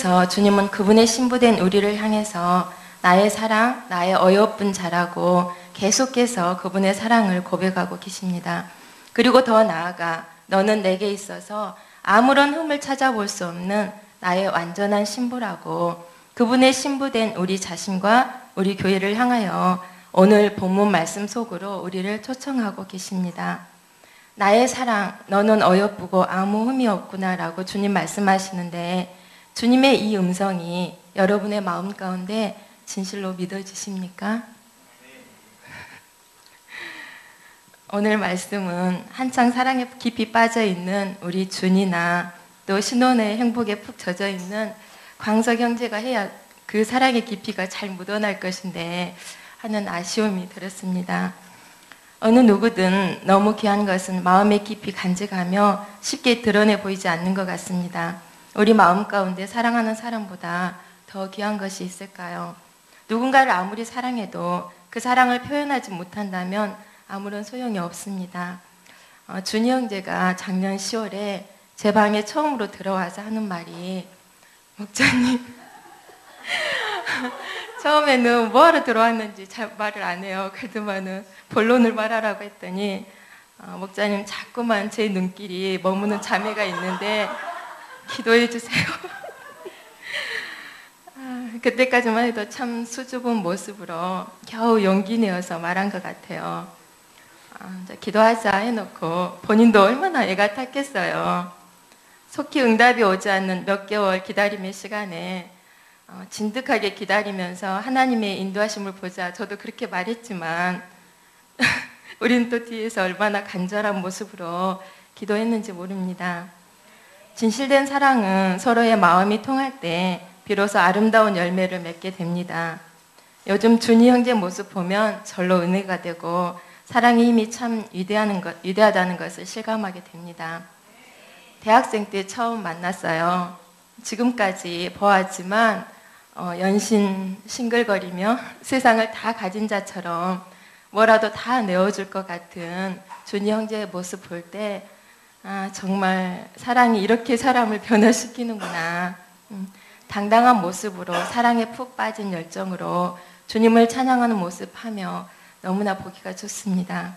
그래서 주님은 그분의 신부된 우리를 향해서 나의 사랑, 나의 어여쁜 자라고 계속해서 그분의 사랑을 고백하고 계십니다. 그리고 더 나아가 너는 내게 있어서 아무런 흠을 찾아볼 수 없는 나의 완전한 신부라고 그분의 신부된 우리 자신과 우리 교회를 향하여 오늘 본문 말씀 속으로 우리를 초청하고 계십니다. 나의 사랑, 너는 어여쁘고 아무 흠이 없구나 라고 주님 말씀하시는데 주님의 이 음성이 여러분의 마음 가운데 진실로 믿어지십니까? 오늘 말씀은 한창 사랑에 깊이 빠져있는 우리 준이나 또 신혼의 행복에 푹 젖어있는 광석 형제가 해야 그 사랑의 깊이가 잘 묻어날 것인데 하는 아쉬움이 들었습니다. 어느 누구든 너무 귀한 것은 마음의 깊이 간직하며 쉽게 드러내 보이지 않는 것 같습니다. 우리 마음 가운데 사랑하는 사람보다 더 귀한 것이 있을까요? 누군가를 아무리 사랑해도 그 사랑을 표현하지 못한다면 아무런 소용이 없습니다. 준이 형제가 작년 10월에 제 방에 처음으로 들어와서 하는 말이 목사님 처음에는 뭐하러 들어왔는지 잘 말을 안 해요. 그래도만은 본론을 말하라고 했더니 목사님 자꾸만 제 눈길이 머무는 자매가 있는데 기도해 주세요. 그때까지만 해도 참 수줍은 모습으로 겨우 용기 내어서 말한 것 같아요. 기도하자 해놓고 본인도 얼마나 애가 탔겠어요. 속히 응답이 오지 않는 몇 개월 기다림의 시간에 진득하게 기다리면서 하나님의 인도하심을 보자 저도 그렇게 말했지만 우린 또 뒤에서 얼마나 간절한 모습으로 기도했는지 모릅니다. 진실된 사랑은 서로의 마음이 통할 때 비로소 아름다운 열매를 맺게 됩니다. 요즘 준이 형제 모습 보면 절로 은혜가 되고 사랑의 힘이 참 위대하다는 것을 실감하게 됩니다. 대학생 때 처음 만났어요. 지금까지 보았지만 연신 싱글거리며 세상을 다 가진 자처럼 뭐라도 다 내어줄 것 같은 준이 형제의 모습 볼 때 정말 사랑이 이렇게 사람을 변화시키는구나. 당당한 모습으로 사랑에 푹 빠진 열정으로 주님을 찬양하는 모습하며 너무나 보기가 좋습니다.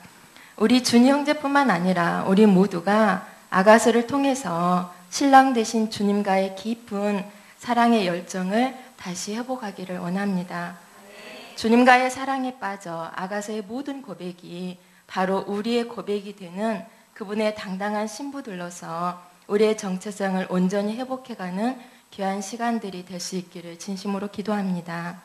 우리 준이 형제뿐만 아니라 우리 모두가 아가서를 통해서 신랑 되신 주님과의 깊은 사랑의 열정을 다시 회복하기를 원합니다. 주님과의 사랑에 빠져 아가서의 모든 고백이 바로 우리의 고백이 되는 그분의 당당한 신부들로서 우리의 정체성을 온전히 회복해가는 귀한 시간들이 될 수 있기를 진심으로 기도합니다.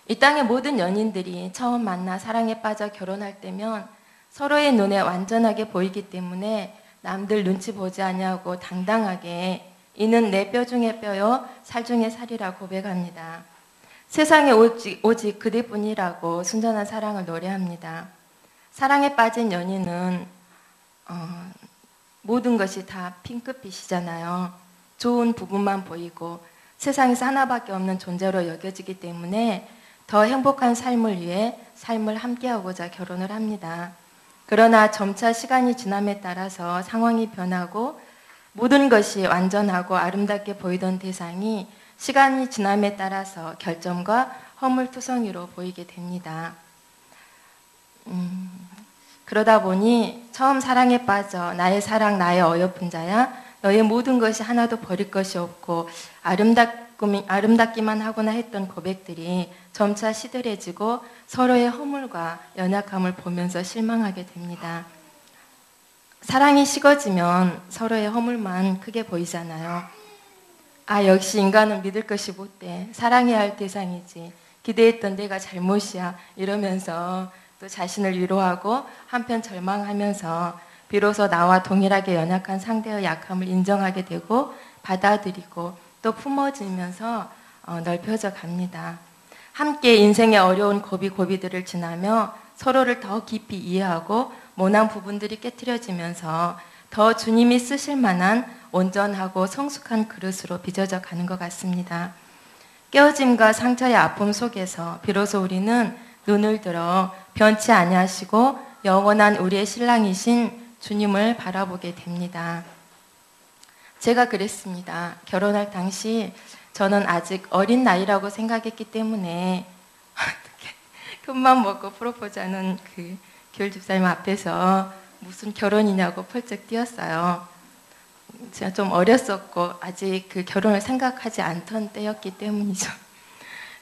이 땅의 모든 연인들이 처음 만나 사랑에 빠져 결혼할 때면 서로의 눈에 완전하게 보이기 때문에 남들 눈치 보지 아니하고 당당하게 이는 내 뼈 중에 뼈요 살 중에 살이라 고백합니다. 세상에 오직 그대뿐이라고 순전한 사랑을 노래합니다. 사랑에 빠진 연인은 모든 것이 다 핑크빛이잖아요. 좋은 부분만 보이고 세상에서 하나밖에 없는 존재로 여겨지기 때문에 더 행복한 삶을 위해 삶을 함께하고자 결혼을 합니다. 그러나 점차 시간이 지남에 따라서 상황이 변하고 모든 것이 완전하고 아름답게 보이던 대상이 시간이 지남에 따라서 결점과 허물투성이로 보이게 됩니다. 그러다 보니 처음 사랑에 빠져 나의 사랑 나의 어여쁜 자야 너의 모든 것이 하나도 버릴 것이 없고 아름답기만 하구나 했던 고백들이 점차 시들해지고 서로의 허물과 연약함을 보면서 실망하게 됩니다. 사랑이 식어지면 서로의 허물만 크게 보이잖아요. 역시 인간은 믿을 것이 못돼. 사랑해야 할 대상이지. 기대했던 내가 잘못이야. 이러면서 또 자신을 위로하고 한편 절망하면서 비로소 나와 동일하게 연약한 상대의 약함을 인정하게 되고 받아들이고 또 품어지면서 넓혀져 갑니다. 함께 인생의 어려운 고비고비들을 지나며 서로를 더 깊이 이해하고 모난 부분들이 깨트려지면서 더 주님이 쓰실 만한 온전하고 성숙한 그릇으로 빚어져 가는 것 같습니다. 깨어짐과 상처의 아픔 속에서 비로소 우리는 눈을 들어 변치 아니하시고 영원한 우리의 신랑이신 주님을 바라보게 됩니다. 제가 그랬습니다. 결혼할 당시 저는 아직 어린 나이라고 생각했기 때문에 어떻게 큰맘 먹고 프로포즈하는 그 교회 집사님 앞에서 무슨 결혼이냐고 펄쩍 뛰었어요. 제가 좀 어렸었고 아직 그 결혼을 생각하지 않던 때였기 때문이죠.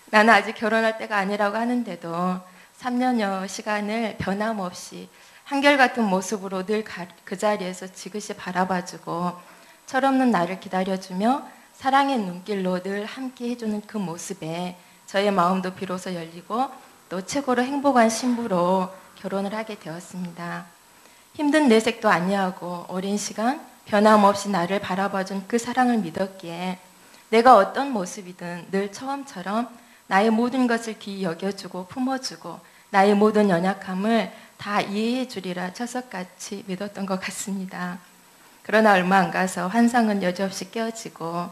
나는 아직 결혼할 때가 아니라고 하는데도 3년여 시간을 변함없이 한결같은 모습으로 늘 그 자리에서 지그시 바라봐주고 철없는 나를 기다려주며 사랑의 눈길로 늘 함께 해주는 그 모습에 저의 마음도 비로소 열리고 또 최고로 행복한 신부로 결혼을 하게 되었습니다. 힘든 내색도 아니하고 오랜 시간 변함없이 나를 바라봐준 그 사랑을 믿었기에 내가 어떤 모습이든 늘 처음처럼 나의 모든 것을 귀히 여겨주고 품어주고 나의 모든 연약함을 다 이해해 주리라 철석같이 믿었던 것 같습니다. 그러나 얼마 안 가서 환상은 여지없이 깨어지고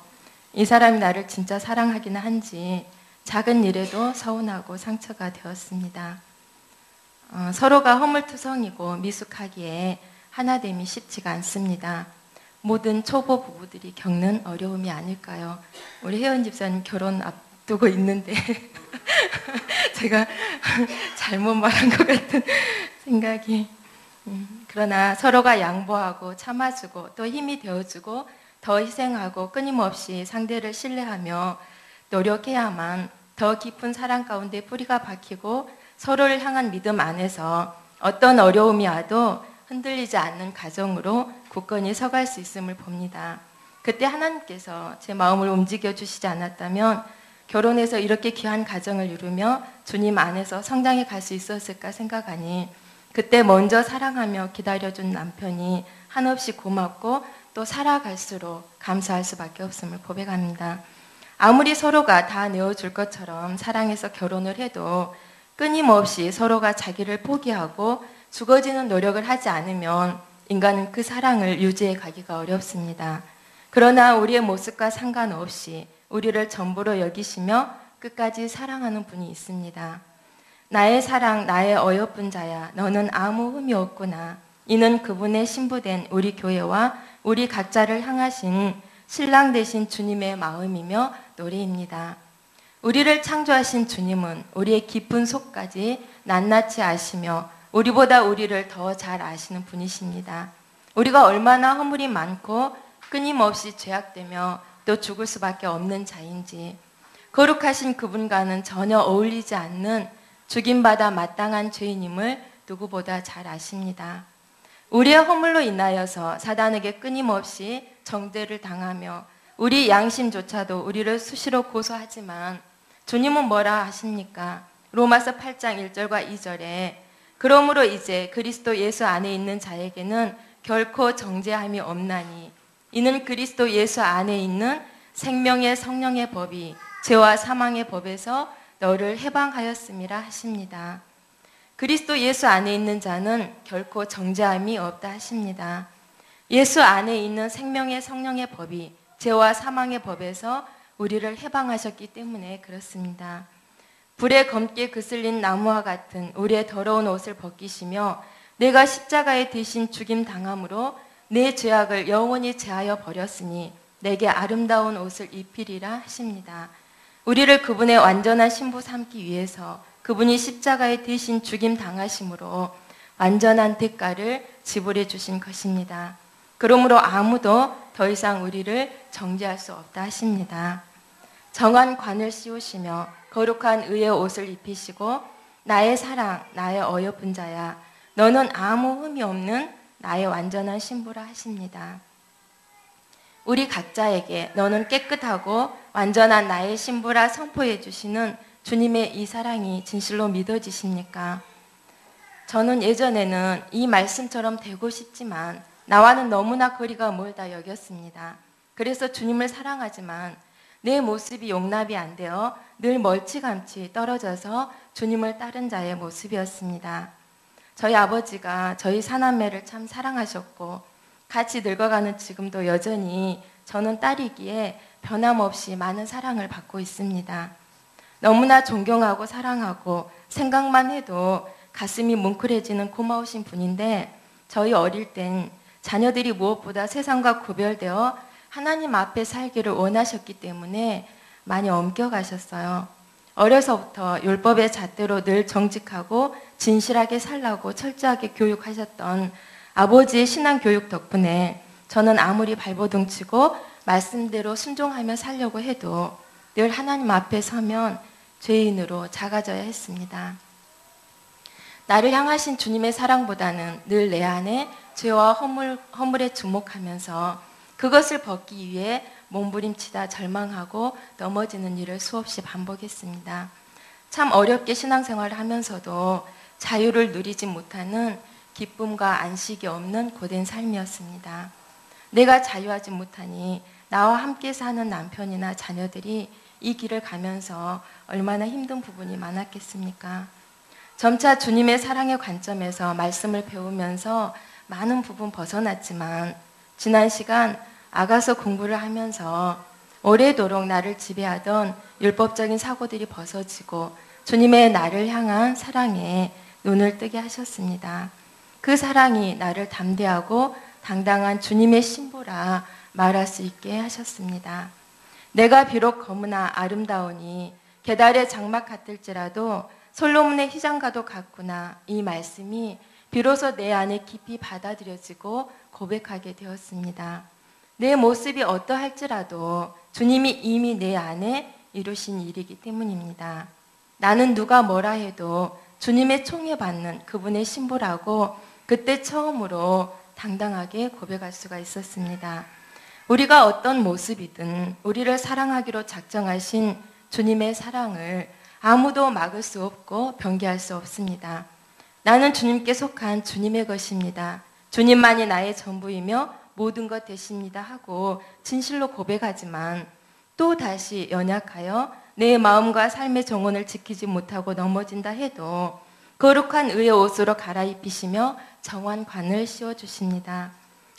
이 사람이 나를 진짜 사랑하기는 한지 작은 일에도 서운하고 상처가 되었습니다. 서로가 허물투성이고 미숙하기에 하나됨이 쉽지가 않습니다. 모든 초보 부부들이 겪는 어려움이 아닐까요? 우리 혜연 집사님 결혼 앞두고 있는데 제가 잘못 말한 것 같은 생각이 그러나 서로가 양보하고 참아주고 또 힘이 되어주고 더 희생하고 끊임없이 상대를 신뢰하며 노력해야만 더 깊은 사랑 가운데 뿌리가 박히고 서로를 향한 믿음 안에서 어떤 어려움이 와도 흔들리지 않는 가정으로 굳건히 서갈 수 있음을 봅니다. 그때 하나님께서 제 마음을 움직여 주시지 않았다면 결혼해서 이렇게 귀한 가정을 이루며 주님 안에서 성장해 갈 수 있었을까 생각하니 그때 먼저 사랑하며 기다려준 남편이 한없이 고맙고 또 살아갈수록 감사할 수밖에 없음을 고백합니다. 아무리 서로가 다 내어줄 것처럼 사랑해서 결혼을 해도 끊임없이 서로가 자기를 포기하고 죽어지는 노력을 하지 않으면 인간은 그 사랑을 유지해 가기가 어렵습니다. 그러나 우리의 모습과 상관없이 우리를 전부로 여기시며 끝까지 사랑하는 분이 있습니다. 나의 사랑, 나의 어여쁜 자야, 너는 아무 흠이 없구나. 이는 그분의 신부된 우리 교회와 우리 각자를 향하신 신랑 되신 주님의 마음이며 노래입니다. 우리를 창조하신 주님은 우리의 깊은 속까지 낱낱이 아시며 우리보다 우리를 더 잘 아시는 분이십니다. 우리가 얼마나 허물이 많고 끊임없이 죄악되며 또 죽을 수밖에 없는 자인지 거룩하신 그분과는 전혀 어울리지 않는 죽임받아 마땅한 죄인임을 누구보다 잘 아십니다. 우리의 허물로 인하여서 사단에게 끊임없이 정죄를 당하며 우리 양심조차도 우리를 수시로 고소하지만 주님은 뭐라 하십니까? 로마서 8장 1절과 2절에 그러므로 이제 그리스도 예수 안에 있는 자에게는 결코 정죄함이 없나니 이는 그리스도 예수 안에 있는 생명의 성령의 법이 죄와 사망의 법에서 너를 해방하였음이라 하십니다. 그리스도 예수 안에 있는 자는 결코 정죄함이 없다 하십니다. 예수 안에 있는 생명의 성령의 법이 죄와 사망의 법에서 우리를 해방하셨기 때문에 그렇습니다. 불에 검게 그슬린 나무와 같은 우리의 더러운 옷을 벗기시며 내가 십자가에 대신 죽임 당함으로 내 죄악을 영원히 제하여 버렸으니 내게 아름다운 옷을 입히리라 하십니다. 우리를 그분의 완전한 신부 삼기 위해서 그분이 십자가에 대신 죽임 당하심으로 완전한 대가를 지불해 주신 것입니다. 그러므로 아무도 더 이상 우리를 정죄할 수 없다 하십니다. 정한 관을 씌우시며 거룩한 의의 옷을 입히시고 나의 사랑, 나의 어여쁜 자야, 너는 아무 흠이 없는 나의 완전한 신부라 하십니다. 우리 각자에게 너는 깨끗하고 완전한 나의 신부라 선포해 주시는 주님의 이 사랑이 진실로 믿어지십니까? 저는 예전에는 이 말씀처럼 되고 싶지만 나와는 너무나 거리가 멀다 여겼습니다. 그래서 주님을 사랑하지만 내 모습이 용납이 안 되어 늘 멀찌감치 떨어져서 주님을 따른 자의 모습이었습니다. 저희 아버지가 저희 사남매를 참 사랑하셨고 같이 늙어가는 지금도 여전히 저는 딸이기에 변함없이 많은 사랑을 받고 있습니다. 너무나 존경하고 사랑하고 생각만 해도 가슴이 뭉클해지는 고마우신 분인데 저희 어릴 땐 자녀들이 무엇보다 세상과 구별되어 하나님 앞에 살기를 원하셨기 때문에 많이 엄격하셨어요. 어려서부터 율법의 잣대로 늘 정직하고 진실하게 살라고 철저하게 교육하셨던 아버지의 신앙 교육 덕분에 저는 아무리 발버둥 치고 말씀대로 순종하며 살려고 해도 늘 하나님 앞에 서면 죄인으로 작아져야 했습니다. 나를 향하신 주님의 사랑보다는 늘 내 안에 죄와 허물에 주목하면서 그것을 벗기 위해 몸부림치다 절망하고 넘어지는 일을 수없이 반복했습니다. 참 어렵게 신앙생활을 하면서도 자유를 누리지 못하는 기쁨과 안식이 없는 고된 삶이었습니다. 내가 자유하지 못하니 나와 함께 사는 남편이나 자녀들이 이 길을 가면서 얼마나 힘든 부분이 많았겠습니까? 점차 주님의 사랑의 관점에서 말씀을 배우면서 많은 부분 벗어났지만 지난 시간 아가서 공부를 하면서 오래도록 나를 지배하던 율법적인 사고들이 벗어지고 주님의 나를 향한 사랑에 눈을 뜨게 하셨습니다. 그 사랑이 나를 담대하고 당당한 주님의 신부라 말할 수 있게 하셨습니다. 내가 비록 검으나 아름다우니 게달의 장막 같을지라도 솔로몬의 휘장과도 같구나. 이 말씀이 비로소 내 안에 깊이 받아들여지고 고백하게 되었습니다. 내 모습이 어떠할지라도 주님이 이미 내 안에 이루신 일이기 때문입니다. 나는 누가 뭐라 해도 주님의 총에 받는 그분의 신부라고 그때 처음으로 당당하게 고백할 수가 있었습니다. 우리가 어떤 모습이든 우리를 사랑하기로 작정하신 주님의 사랑을 아무도 막을 수 없고 변개할 수 없습니다. 나는 주님께 속한 주님의 것입니다. 주님만이 나의 전부이며 모든 것 되십니다 하고 진실로 고백하지만 또 다시 연약하여 내 마음과 삶의 정원을 지키지 못하고 넘어진다 해도 거룩한 의의 옷으로 갈아입히시며 정환관을 씌워주십니다.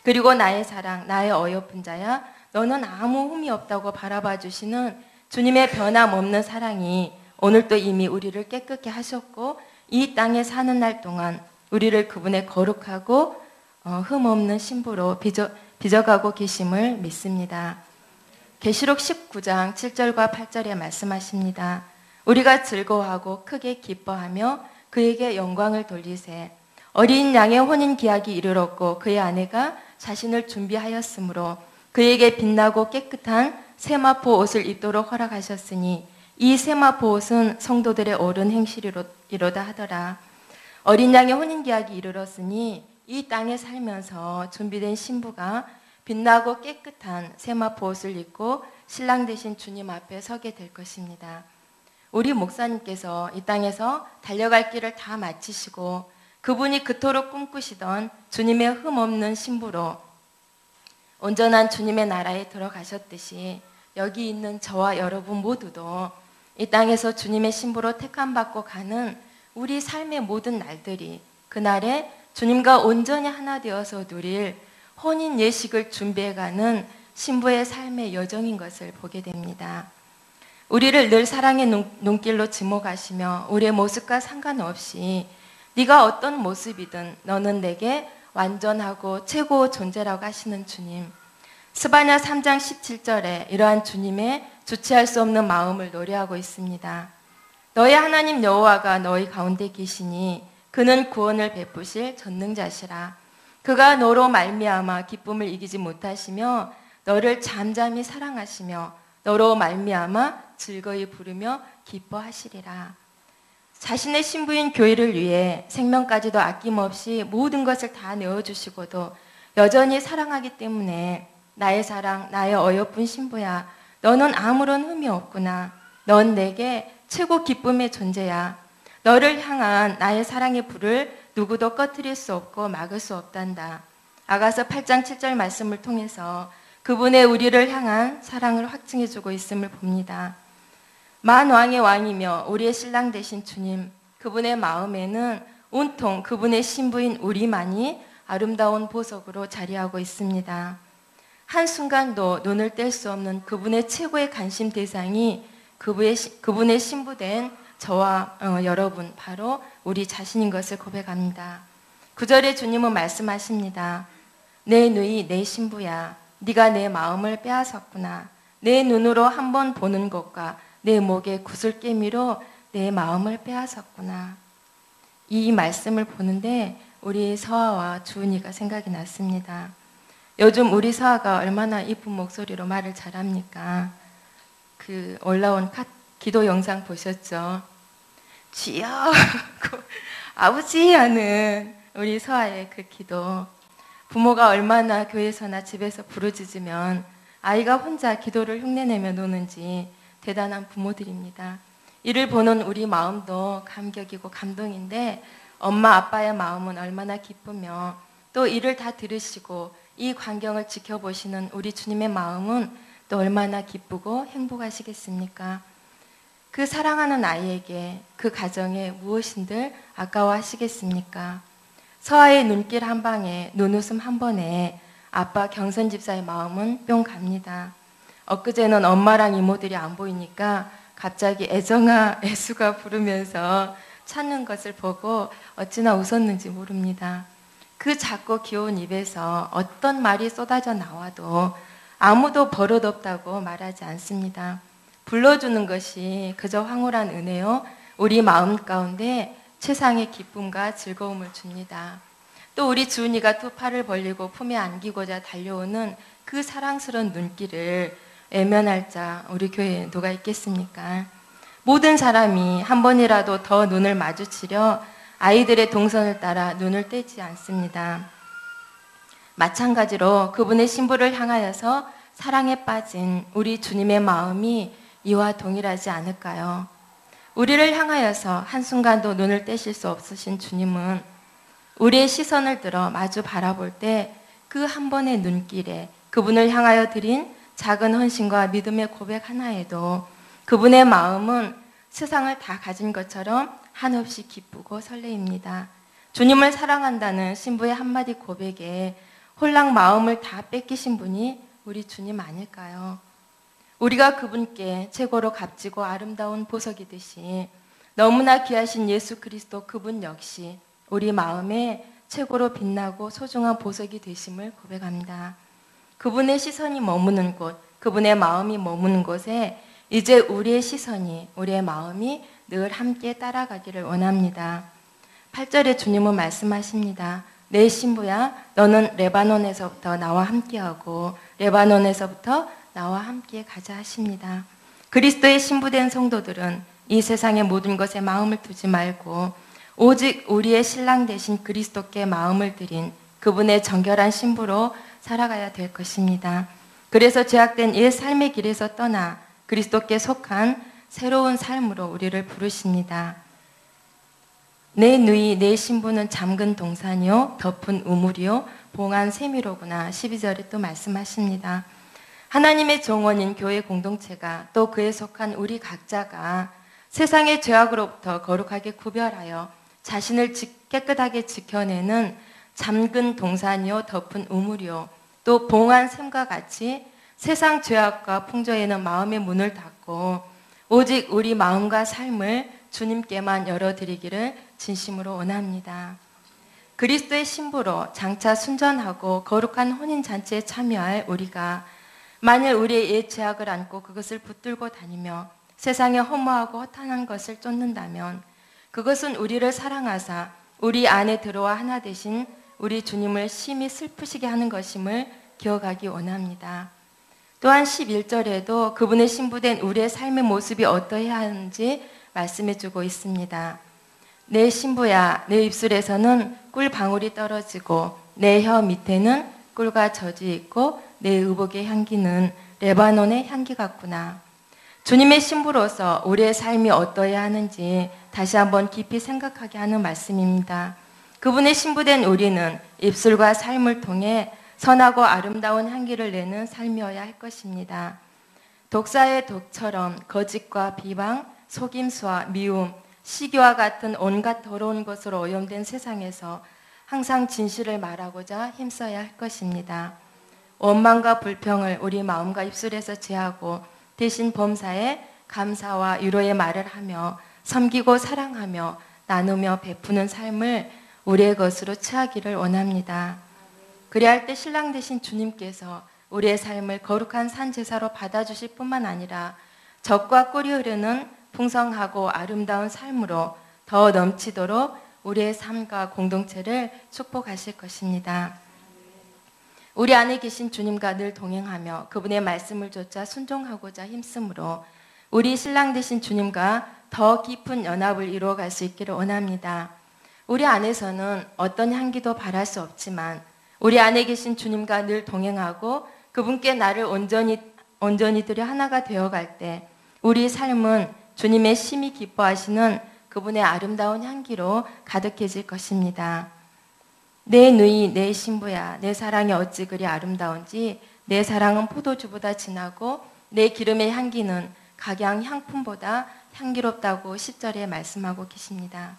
그리고 나의 사랑, 나의 어여쁜 자야, 너는 아무 흠이 없다고 바라봐 주시는 주님의 변함없는 사랑이 오늘도 이미 우리를 깨끗게 하셨고 이 땅에 사는 날 동안 우리를 그분의 거룩하고 흠없는 신부로 빚어가고 계심을 믿습니다. 계시록 19장 7절과 8절에 말씀하십니다. 우리가 즐거워하고 크게 기뻐하며 그에게 영광을 돌리세. 어린 양의 혼인 기약이 이르렀고 그의 아내가 자신을 준비하였으므로 그에게 빛나고 깨끗한 세마포 옷을 입도록 허락하셨으니 이 세마포 옷은 성도들의 옳은 행실이로다 하더라. 어린 양의 혼인 기약이 이르렀으니 이 땅에 살면서 준비된 신부가 빛나고 깨끗한 세마포 옷을 입고 신랑 되신 주님 앞에 서게 될 것입니다. 우리 목사님께서 이 땅에서 달려갈 길을 다 마치시고 그분이 그토록 꿈꾸시던 주님의 흠없는 신부로 온전한 주님의 나라에 들어가셨듯이 여기 있는 저와 여러분 모두도 이 땅에서 주님의 신부로 택함받고 가는 우리 삶의 모든 날들이 그날에 주님과 온전히 하나 되어서 누릴 혼인 예식을 준비해가는 신부의 삶의 여정인 것을 보게 됩니다. 우리를 늘 사랑의 눈길로 지목하시며 우리의 모습과 상관없이 네가 어떤 모습이든 너는 내게 완전하고 최고 존재라고 하시는 주님. 스바냐 3장 17절에 이러한 주님의 주체할 수 없는 마음을 노래하고 있습니다. 너희 하나님 여호와가 너희 가운데 계시니 그는 구원을 베푸실 전능자시라. 그가 너로 말미암아 기쁨을 이기지 못하시며 너를 잠잠히 사랑하시며 너로 말미암아 즐거이 부르며 기뻐하시리라. 자신의 신부인 교회를 위해 생명까지도 아낌없이 모든 것을 다 내어주시고도 여전히 사랑하기 때문에 나의 사랑, 나의 어여쁜 신부야, 너는 아무런 흠이 없구나. 넌 내게 최고 기쁨의 존재야. 너를 향한 나의 사랑의 불을 누구도 꺼트릴 수 없고 막을 수 없단다. 아가서 8장 7절 말씀을 통해서 그분의 우리를 향한 사랑을 확증해주고 있음을 봅니다. 만왕의 왕이며 우리의 신랑 되신 주님, 그분의 마음에는 온통 그분의 신부인 우리만이 아름다운 보석으로 자리하고 있습니다. 한순간도 눈을 뗄 수 없는 그분의 최고의 관심 대상이 그분의 신부된 저와 여러분, 바로 우리 자신인 것을 고백합니다. 9절에 주님은 말씀하십니다. 내 누이 내 신부야. 네가 내 마음을 빼앗았구나. 내 눈으로 한번 보는 것과 내 목에 구슬깨미로 내 마음을 빼앗았구나. 이 말씀을 보는데 우리 서아와 주은이가 생각이 났습니다. 요즘 우리 서아가 얼마나 이쁜 목소리로 말을 잘합니까? 그 올라온 기도 영상 보셨죠? 주여 아버지 하는 우리 서아의 그 기도. 부모가 얼마나 교회에서나 집에서 부르짖으면 아이가 혼자 기도를 흉내내며 노는지 대단한 부모들입니다. 이를 보는 우리 마음도 감격이고 감동인데 엄마 아빠의 마음은 얼마나 기쁘며 또 이를 다 들으시고 이 광경을 지켜보시는 우리 주님의 마음은 또 얼마나 기쁘고 행복하시겠습니까? 그 사랑하는 아이에게 그 가정에 무엇인들 아까워하시겠습니까? 서아의 눈길 한 방에 눈웃음 한 번에 아빠 경선 집사의 마음은 뿅 갑니다. 엊그제는 엄마랑 이모들이 안 보이니까 갑자기 애정아 애수가 부르면서 찾는 것을 보고 어찌나 웃었는지 모릅니다. 그 작고 귀여운 입에서 어떤 말이 쏟아져 나와도 아무도 버릇없다고 말하지 않습니다. 불러주는 것이 그저 황홀한 은혜요. 우리 마음 가운데 최상의 기쁨과 즐거움을 줍니다. 또 우리 주은이가 두 팔을 벌리고 품에 안기고자 달려오는 그 사랑스러운 눈길을 외면할 자 우리 교회에 누가 있겠습니까? 모든 사람이 한 번이라도 더 눈을 마주치려 아이들의 동선을 따라 눈을 떼지 않습니다. 마찬가지로 그분의 신부를 향하여서 사랑에 빠진 우리 주님의 마음이 이와 동일하지 않을까요? 우리를 향하여서 한순간도 눈을 떼실 수 없으신 주님은 우리의 시선을 들어 마주 바라볼 때 그 한 번의 눈길에 그분을 향하여 드린 작은 헌신과 믿음의 고백 하나에도 그분의 마음은 세상을 다 가진 것처럼 한없이 기쁘고 설레입니다. 주님을 사랑한다는 신부의 한마디 고백에 홀랑 마음을 다 뺏기신 분이 우리 주님 아닐까요? 우리가 그분께 최고로 값지고 아름다운 보석이듯이 너무나 귀하신 예수 그리스도 그분 역시 우리 마음에 최고로 빛나고 소중한 보석이 되심을 고백합니다. 그분의 시선이 머무는 곳, 그분의 마음이 머무는 곳에 이제 우리의 시선이, 우리의 마음이 늘 함께 따라가기를 원합니다. 8절에 주님은 말씀하십니다. 내 신부야, 너는 레바논에서부터 나와 함께하고 레바논에서부터 나와 함께 가자 하십니다. 그리스도의 신부된 성도들은 이 세상의 모든 것에 마음을 두지 말고 오직 우리의 신랑 되신 그리스도께 마음을 들인 그분의 정결한 신부로 살아가야 될 것입니다. 그래서 제약된 옛 삶의 길에서 떠나 그리스도께 속한 새로운 삶으로 우리를 부르십니다. 내 누이 내 신부는 잠근 동산이요 덮은 우물이요 봉한 세미로구나. 12절에 또 말씀하십니다. 하나님의 정원인 교회 공동체가 또 그에 속한 우리 각자가 세상의 죄악으로부터 거룩하게 구별하여 자신을 깨끗하게 지켜내는 잠근 동산이요 덮은 우물이요 또 봉한 샘과 같이 세상 죄악과 풍조에는 마음의 문을 닫고 오직 우리 마음과 삶을 주님께만 열어드리기를 진심으로 원합니다. 그리스도의 신부로 장차 순전하고 거룩한 혼인잔치에 참여할 우리가 만일 우리의 옛 죄악을 안고 그것을 붙들고 다니며 세상에 허무하고 허탄한 것을 쫓는다면 그것은 우리를 사랑하사 우리 안에 들어와 하나 되신 우리 주님을 심히 슬프시게 하는 것임을 기억하기 원합니다. 또한 11절에도 그분의 신부된 우리의 삶의 모습이 어떠해야 하는지 말씀해주고 있습니다. 내 신부야, 내 입술에서는 꿀방울이 떨어지고 내 혀 밑에는 꿀과 젖이 있고 내 의복의 향기는 레바논의 향기 같구나. 주님의 신부로서 우리의 삶이 어떠해야 하는지 다시 한번 깊이 생각하게 하는 말씀입니다. 그분의 신부된 우리는 입술과 삶을 통해 선하고 아름다운 향기를 내는 삶이어야 할 것입니다. 독사의 독처럼 거짓과 비방, 속임수와 미움, 시기와 같은 온갖 더러운 것으로 오염된 세상에서 항상 진실을 말하고자 힘써야 할 것입니다. 원망과 불평을 우리 마음과 입술에서 제하고 대신 범사에 감사와 위로의 말을 하며 섬기고 사랑하며 나누며 베푸는 삶을 우리의 것으로 취하기를 원합니다. 그리할 때 신랑 되신 주님께서 우리의 삶을 거룩한 산 제사로 받아주실 뿐만 아니라 젖과 꿀이 흐르는 풍성하고 아름다운 삶으로 더 넘치도록 우리의 삶과 공동체를 축복하실 것입니다. 우리 안에 계신 주님과 늘 동행하며 그분의 말씀을 좇아 순종하고자 힘쓰므로 우리 신랑 되신 주님과 더 깊은 연합을 이루어갈 수 있기를 원합니다. 우리 안에서는 어떤 향기도 바랄 수 없지만 우리 안에 계신 주님과 늘 동행하고 그분께 나를 온전히 들여 하나가 되어갈 때 우리 삶은 주님의 심히 기뻐하시는 그분의 아름다운 향기로 가득해질 것입니다. 내 누이 내 신부야 내 사랑이 어찌 그리 아름다운지 내 사랑은 포도주보다 진하고 내 기름의 향기는 각양 향품보다 향기롭다고 10절에 말씀하고 계십니다.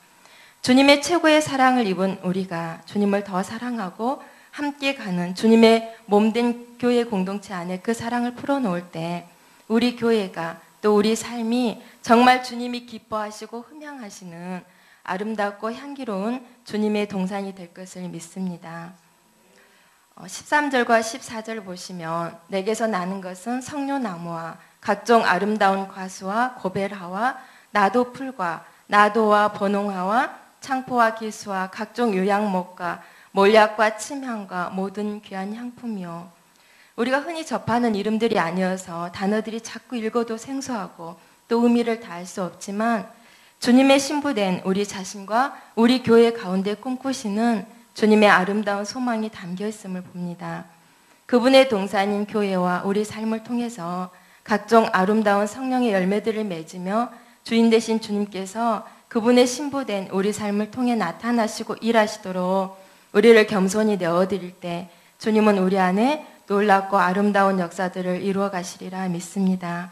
주님의 최고의 사랑을 입은 우리가 주님을 더 사랑하고 함께 가는 주님의 몸된 교회 공동체 안에 그 사랑을 풀어놓을 때 우리 교회가 또 우리 삶이 정말 주님이 기뻐하시고 흠향하시는 아름답고 향기로운 주님의 동산이 될 것을 믿습니다. 13절과 14절 보시면 내게서 나는 것은 성료나무와 각종 아름다운 과수와 고벨하와 나도풀과 나도와 번홍하와 창포와 기수와 각종 요양목과 몰약과 침향과 모든 귀한 향품이요. 우리가 흔히 접하는 이름들이 아니어서 단어들이 자꾸 읽어도 생소하고 또 의미를 다할 수 없지만 주님의 신부된 우리 자신과 우리 교회 가운데 꿈꾸시는 주님의 아름다운 소망이 담겨 있음을 봅니다. 그분의 동산인 교회와 우리 삶을 통해서 각종 아름다운 성령의 열매들을 맺으며 주인 되신 주님께서 그분의 신부된 우리 삶을 통해 나타나시고 일하시도록 우리를 겸손히 내어드릴 때 주님은 우리 안에 놀랍고 아름다운 역사들을 이루어 가시리라 믿습니다.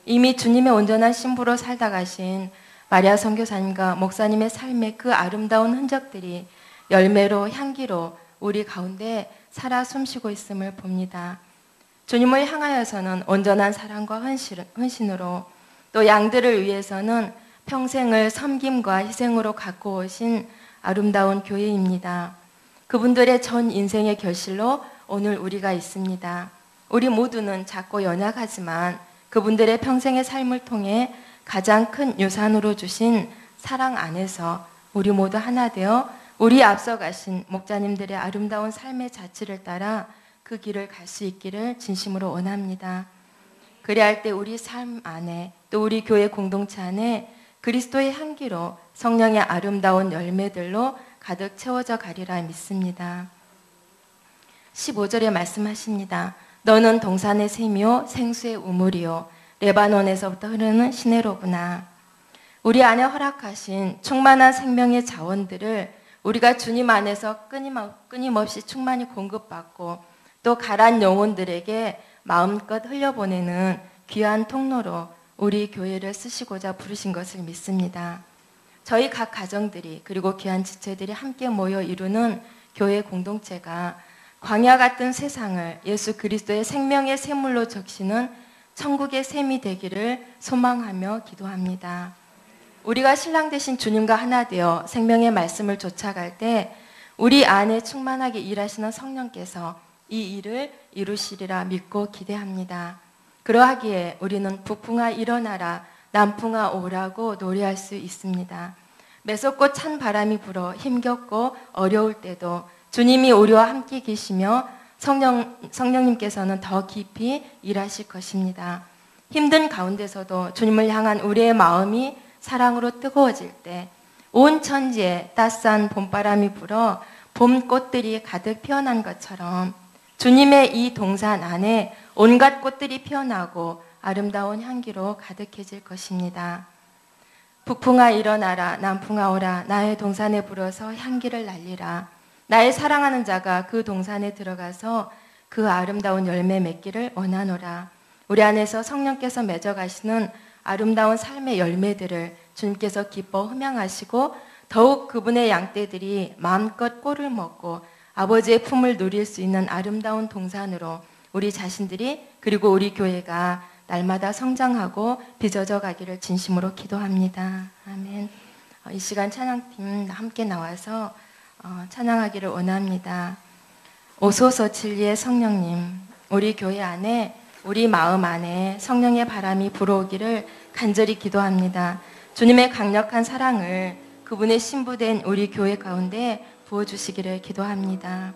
이미 주님의 온전한 신부로 살다 가신 마리아 선교사님과 목사님의 삶의 그 아름다운 흔적들이 열매로 향기로 우리 가운데 살아 숨쉬고 있음을 봅니다. 주님을 향하여서는 온전한 사랑과 헌신으로 또 양들을 위해서는 평생을 섬김과 희생으로 갖고 오신 아름다운 교회입니다. 그분들의 전 인생의 결실로 오늘 우리가 있습니다. 우리 모두는 작고 연약하지만 그분들의 평생의 삶을 통해 가장 큰 유산으로 주신 사랑 안에서 우리 모두 하나 되어 우리 앞서가신 목자님들의 아름다운 삶의 자취를 따라 그 길을 갈 수 있기를 진심으로 원합니다. 그리할 때 우리 삶 안에 또 우리 교회 공동체 안에 그리스도의 향기로 성령의 아름다운 열매들로 가득 채워져 가리라 믿습니다. 15절에 말씀하십니다. 너는 동산의 샘이요 생수의 우물이요 레바논에서부터 흐르는 시내로구나. 우리 안에 허락하신 충만한 생명의 자원들을 우리가 주님 안에서 끊임없이 충만히 공급받고 또 가란 영혼들에게 마음껏 흘려보내는 귀한 통로로 우리 교회를 쓰시고자 부르신 것을 믿습니다. 저희 각 가정들이 그리고 귀한 지체들이 함께 모여 이루는 교회 공동체가 광야 같은 세상을 예수 그리스도의 생명의 샘물로 적시는 천국의 샘이 되기를 소망하며 기도합니다. 우리가 신랑 되신 주님과 하나 되어 생명의 말씀을 쫓아갈 때 우리 안에 충만하게 일하시는 성령께서 이 일을 이루시리라 믿고 기대합니다. 그러하기에 우리는 북풍아 일어나라 남풍아 오라고 노래할 수 있습니다. 매섭고 찬 바람이 불어 힘겹고 어려울 때도 주님이 우리와 함께 계시며 성령님께서는 더 깊이 일하실 것입니다. 힘든 가운데서도 주님을 향한 우리의 마음이 사랑으로 뜨거워질 때 온 천지에 따스한 봄바람이 불어 봄꽃들이 가득 피어난 것처럼 주님의 이 동산 안에 온갖 꽃들이 피어나고 아름다운 향기로 가득해질 것입니다. 북풍아 일어나라 남풍아 오라 나의 동산에 불어서 향기를 날리라. 나의 사랑하는 자가 그 동산에 들어가서 그 아름다운 열매 맺기를 원하노라. 우리 안에서 성령께서 맺어가시는 아름다운 삶의 열매들을 주님께서 기뻐 흠양하시고 더욱 그분의 양떼들이 마음껏 꿀을 먹고 아버지의 품을 누릴 수 있는 아름다운 동산으로 우리 자신들이 그리고 우리 교회가 날마다 성장하고 빚어져 가기를 진심으로 기도합니다. 아멘. 이 시간 찬양팀 함께 나와서 찬양하기를 원합니다. 오소서 진리의 성령님 우리 교회 안에 우리 마음 안에 성령의 바람이 불어오기를 간절히 기도합니다. 주님의 강력한 사랑을 그분의 신부된 우리 교회 가운데 부어주시기를 기도합니다.